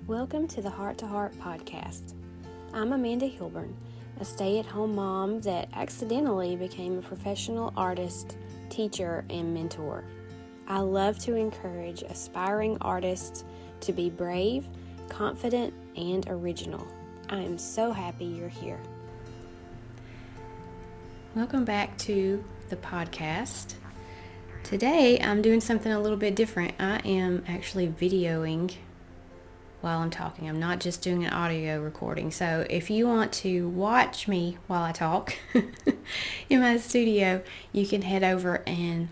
Welcome to the Heart to Heart podcast. I'm Amanda Hilburn, a stay-at-home mom that accidentally became a professional artist, teacher, and mentor. I love to encourage aspiring artists to be brave, confident, and original. I am so happy you're here. Welcome back to the podcast. Today I'm doing something a little bit different. I am actually videoing while I'm talking. I'm not just doing an audio recording. So if you want to watch me while I talk in my studio, you can head over and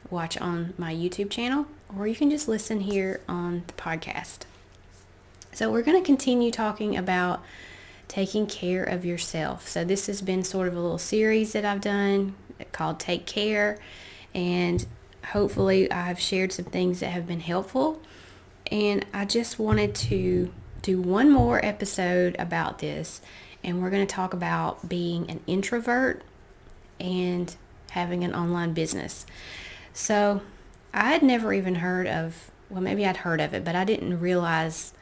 watch on my YouTube channel, or you can just listen here on the podcast. So we're going to continue talking about taking care of yourself. So this has been sort of a little series that I've done called Take Care, and hopefully I've shared some things that have been helpful. And I just wanted to do one more episode about this, and we're going to talk about being an introvert and having an online business. So I had never even heard of, well, maybe I'd heard of it, but I didn't realize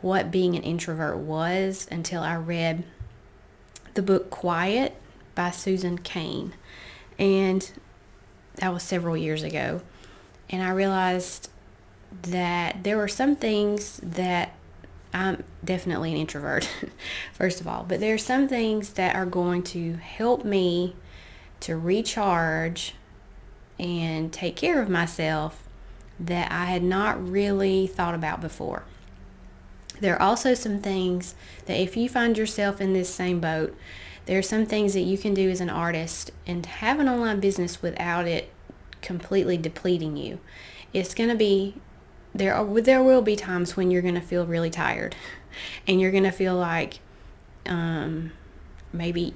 what being an introvert was until I read the book Quiet by Susan Cain. And that was several years ago. And I realized that there were some things that I'm definitely an introvert, first of all, but there are some things that are going to help me to recharge and take care of myself that I had not really thought about before. There are also some things that if you find yourself in this same boat, there are some things that you can do as an artist and have an online business without it completely depleting you. It's going to be there will be times when you're going to feel really tired and you're going to feel like maybe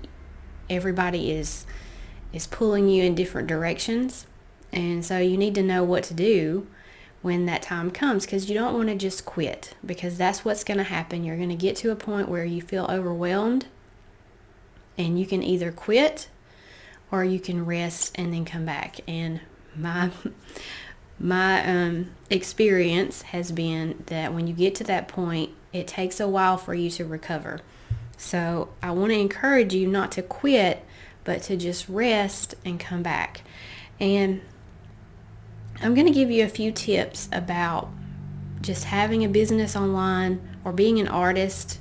everybody is pulling you in different directions, and so you need to know what to do when that time comes, because you don't want to just quit, because that's what's going to happen. You're going to get to a point where you feel overwhelmed, and you can either quit or you can rest and then come back. And my experience has been that when you get to that point, it takes a while for you to recover. So I want to encourage you not to quit, but to just rest and come back. And I'm going to give you a few tips about just having a business online, or being an artist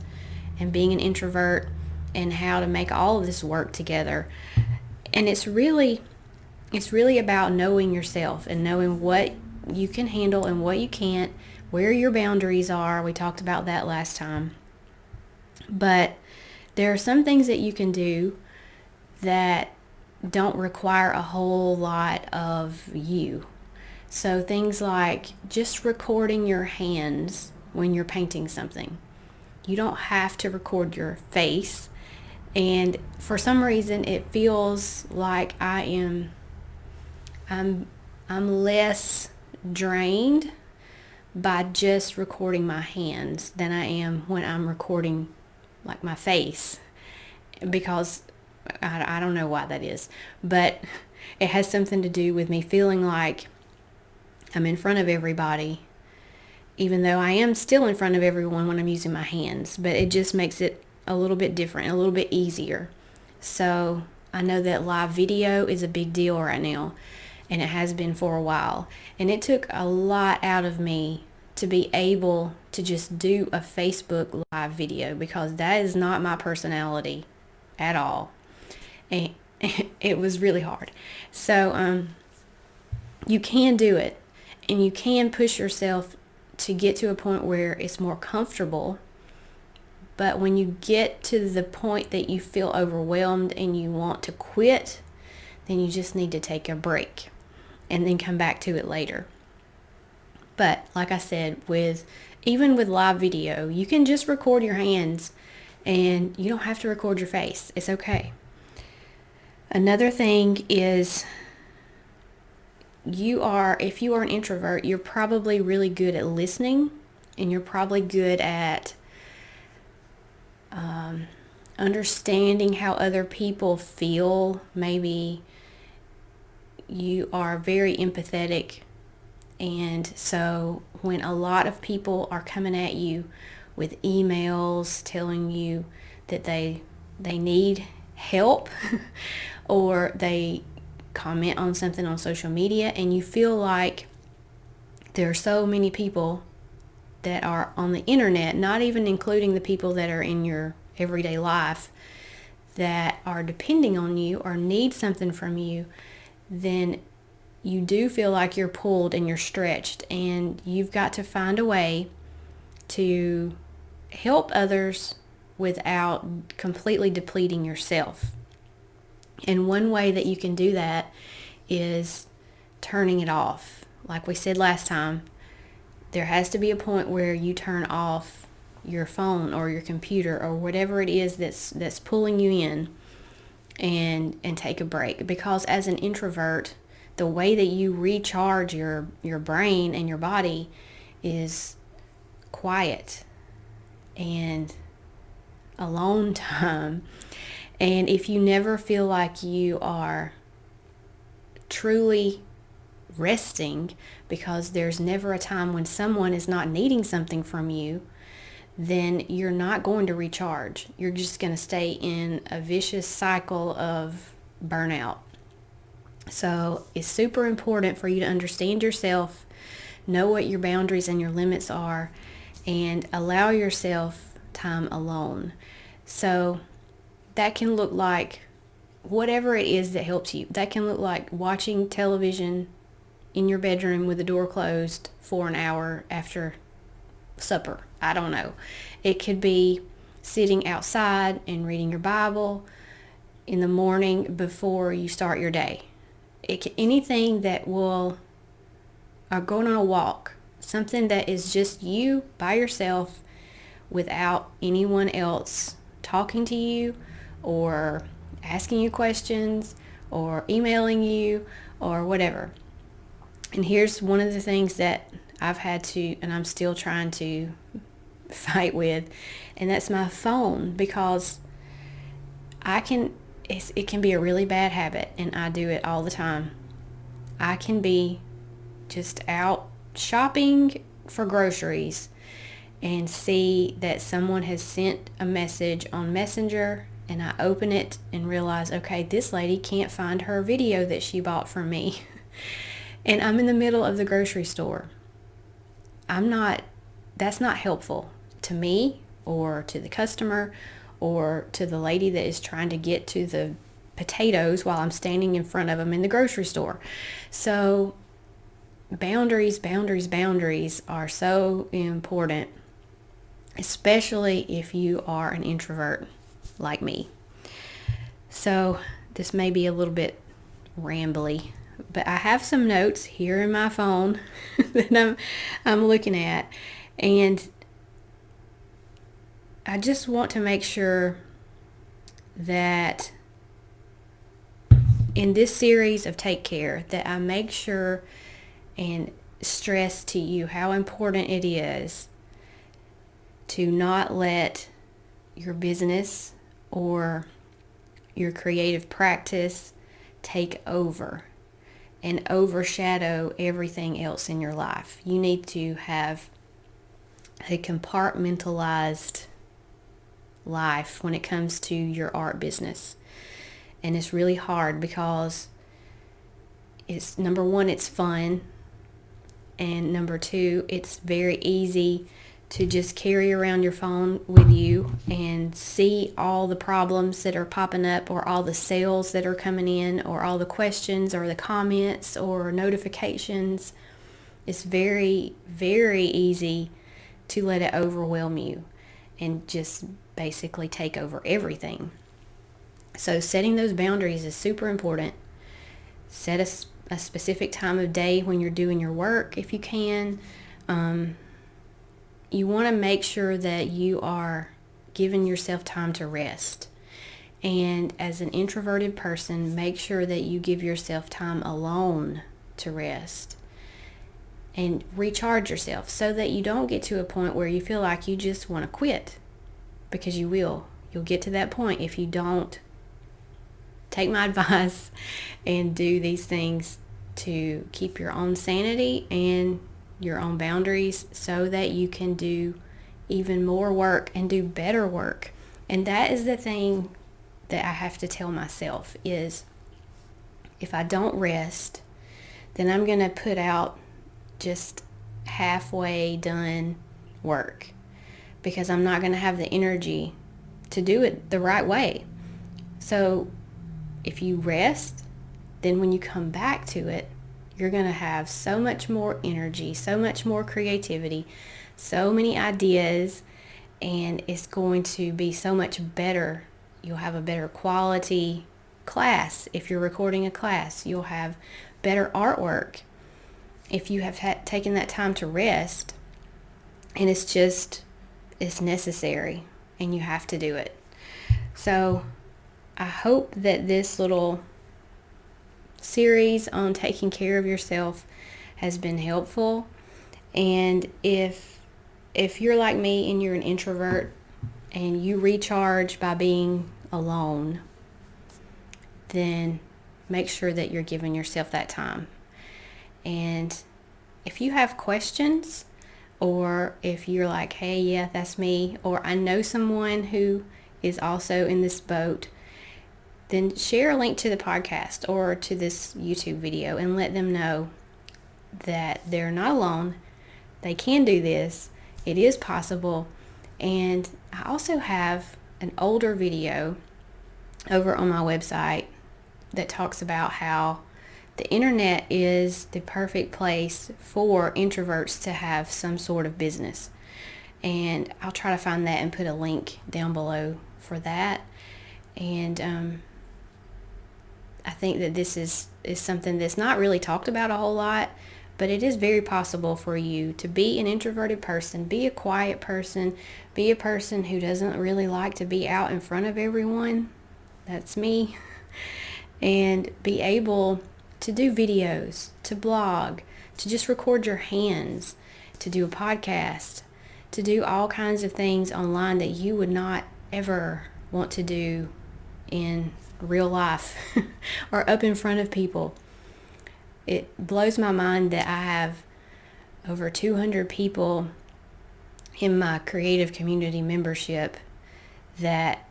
and being an introvert, and how to make all of this work together. And it's really about knowing yourself and knowing what you can handle and what you can't, where your boundaries are. We talked about that last time. But there are some things that you can do that don't require a whole lot of you. So things like just recording your hands when you're painting something. You don't have to record your face. And for some reason it feels like I'm less drained by just recording my hands than I am when I'm recording like my face, because I don't know why that is, but it has something to do with me feeling like I'm in front of everybody, even though I am still in front of everyone when I'm using my hands, but it just makes it a little bit different, a little bit easier. So I know that live video is a big deal right now, and it has been for a while. And it took a lot out of me to be able to just do a Facebook live video, because that is not my personality at all. And it was really hard. So you can do it, and you can push yourself to get to a point where it's more comfortable. But when you get to the point that you feel overwhelmed and you want to quit, then you just need to take a break and then come back to it later. But like I said, even with live video, you can just record your hands and you don't have to record your face. It's okay. Another thing is, if you are an introvert, you're probably really good at listening, and you're probably good at understanding how other people feel. Maybe you are very empathetic And so when a lot of people are coming at you with emails telling you that they need help or they comment on something on social media, and you feel like there are so many people that are on the internet, not even including the people that are in your everyday life, that are depending on you or need something from you, then you do feel like you're pulled and you're stretched, and you've got to find a way to help others without completely depleting yourself. And one way that you can do that is turning it off. Like we said last time, there has to be a point where you turn off your phone or your computer or whatever it is that's pulling you in, and take a break. Because as an introvert, the way that you recharge your brain and your body is quiet and alone time. And if you never feel like you are truly resting, because there's never a time when someone is not needing something from you, then you're not going to recharge. You're just going to stay in a vicious cycle of burnout. So it's super important for you to understand yourself, know what your boundaries and your limits are, and allow yourself time alone. So that can look like whatever it is that helps you. That can look like watching television in your bedroom with the door closed for an hour after supper. I don't know. It could be sitting outside and reading your Bible in the morning before you start your day. Anything that will, or going on a walk, something that is just you by yourself without anyone else talking to you or asking you questions or emailing you or whatever. And here's one of the things that I've had to, and I'm still trying to fight with, and that's my phone, because it can be a really bad habit, and I do it all the time. I can be just out shopping for groceries and see that someone has sent a message on Messenger, and I open it and realize, okay, this lady can't find her video that she bought from me. And I'm in the middle of the grocery store. That's not helpful to me or to the customer or to the lady that is trying to get to the potatoes while I'm standing in front of them in the grocery store. So boundaries are so important, especially if you are an introvert like me. So this may be a little bit rambly, but I have some notes here in my phone that I'm looking at, and I just want to make sure that in this series of Take Care, that I make sure and stress to you how important it is to not let your business or your creative practice take over and overshadow everything else in your life. You need to have a compartmentalized life when it comes to your art business. And it's really hard because it's, number one, it's fun, and number two, it's very easy to just carry around your phone with you and see all the problems that are popping up, or all the sales that are coming in, or all the questions or the comments or notifications. It's very, very easy to let it overwhelm you and just basically take over everything. So setting those boundaries is super important. Set a specific time of day when you're doing your work if you can. You want to make sure that you are giving yourself time to rest. And as an introverted person, make sure that you give yourself time alone to rest and recharge yourself, so that you don't get to a point where you feel like you just want to quit, because you will. You'll get to that point if you don't take my advice and do these things to keep your own sanity and your own boundaries so that you can do even more work and do better work. And that is the thing that I have to tell myself is if I don't rest, then I'm going to put out just halfway done work because I'm not going to have the energy to do it the right way. So if you rest, then when you come back to it, you're going to have so much more energy, so much more creativity, so many ideas, and it's going to be so much better. You'll have a better quality class. If you're recording a class, you'll have better artwork if you have taken that time to rest. And it's necessary and you have to do it. So I hope that this little series on taking care of yourself has been helpful. And if you're like me and you're an introvert and you recharge by being alone, then make sure that you're giving yourself that time. And if you have questions, or if you're like, hey, yeah, that's me, or I know someone who is also in this boat, then share a link to the podcast or to this YouTube video and let them know that they're not alone. They can do this. It is possible. And I also have an older video over on my website that talks about how the internet is the perfect place for introverts to have some sort of business. And I'll try to find that and put a link down below for that. And I think that this is something that's not really talked about a whole lot, but it is very possible for you to be an introverted person, be a quiet person, be a person who doesn't really like to be out in front of everyone. That's me. And be able to do videos, to blog, to just record your hands, to do a podcast, to do all kinds of things online that you would not ever want to do in real life or up in front of people. It blows my mind that I have over 200 people in my creative community membership that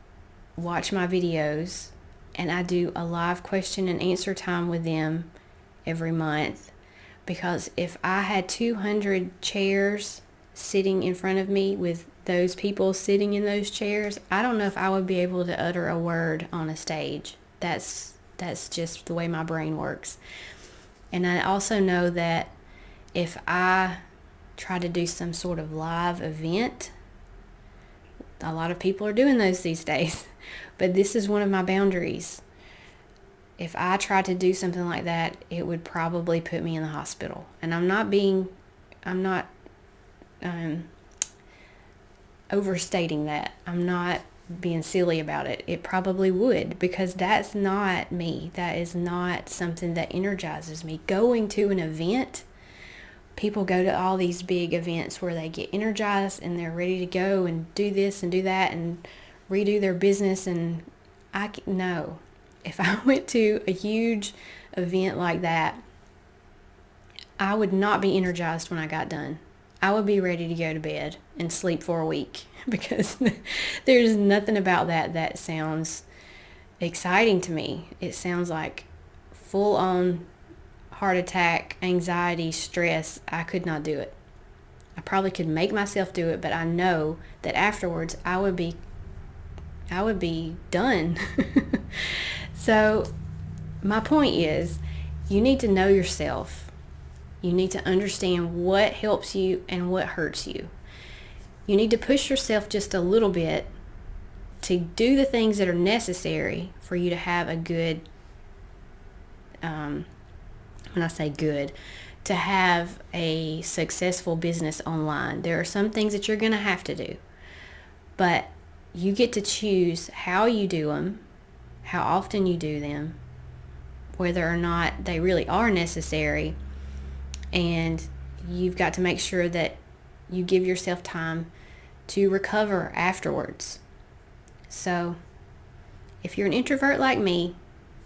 watch my videos, and I do a live question and answer time with them every month, because if I had 200 chairs sitting in front of me with those people sitting in those chairs, I don't know if I would be able to utter a word on a stage. That's just the way my brain works. And I also know that if I try to do some sort of live event, a lot of people are doing those these days, but this is one of my boundaries. If I tried to do something like that, it would probably put me in the hospital. And I'm not overstating that. I'm not being silly about it. It probably would, because that's not me. That is not something that energizes me. Going to an event, people go to all these big events where they get energized and they're ready to go and do this and do that and redo their business. And no, if I went to a huge event like that, I would not be energized when I got done. I would be ready to go to bed and sleep for a week, because there's nothing about that sounds exciting to me. It sounds like full-on heart attack, anxiety, stress. I could not do it. I probably could make myself do it, but I know that afterwards I would be done. So my point is, you need to know yourself. You need to understand what helps you and what hurts you. You need to push yourself just a little bit to do the things that are necessary for you to have a good, when I say good, to have a successful business online. There are some things that you're going to have to do, but you get to choose how you do them, how often you do them, whether or not they really are necessary. And you've got to make sure that you give yourself time to recover afterwards. So if you're an introvert like me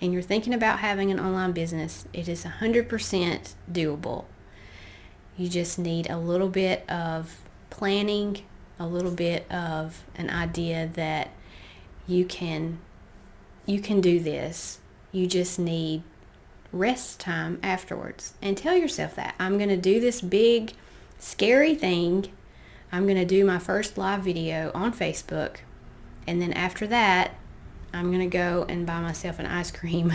and you're thinking about having an online business, it is 100% doable. You just need a little bit of planning, a little bit of an idea that you can do this. You just need rest time afterwards. And tell yourself that I'm going to do this big, scary thing. I'm going to do my first live video on Facebook. And then after that, I'm going to go and buy myself an ice cream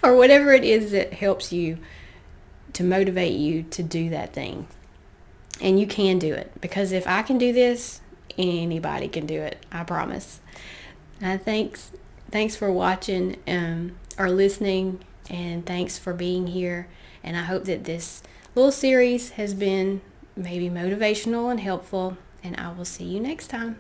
or whatever it is that helps you to motivate you to do that thing. And you can do it, because if I can do this, anybody can do it. I promise. Thanks for watching or listening, and thanks for being here. And I hope that this little series has been maybe motivational and helpful, and I will see you next time.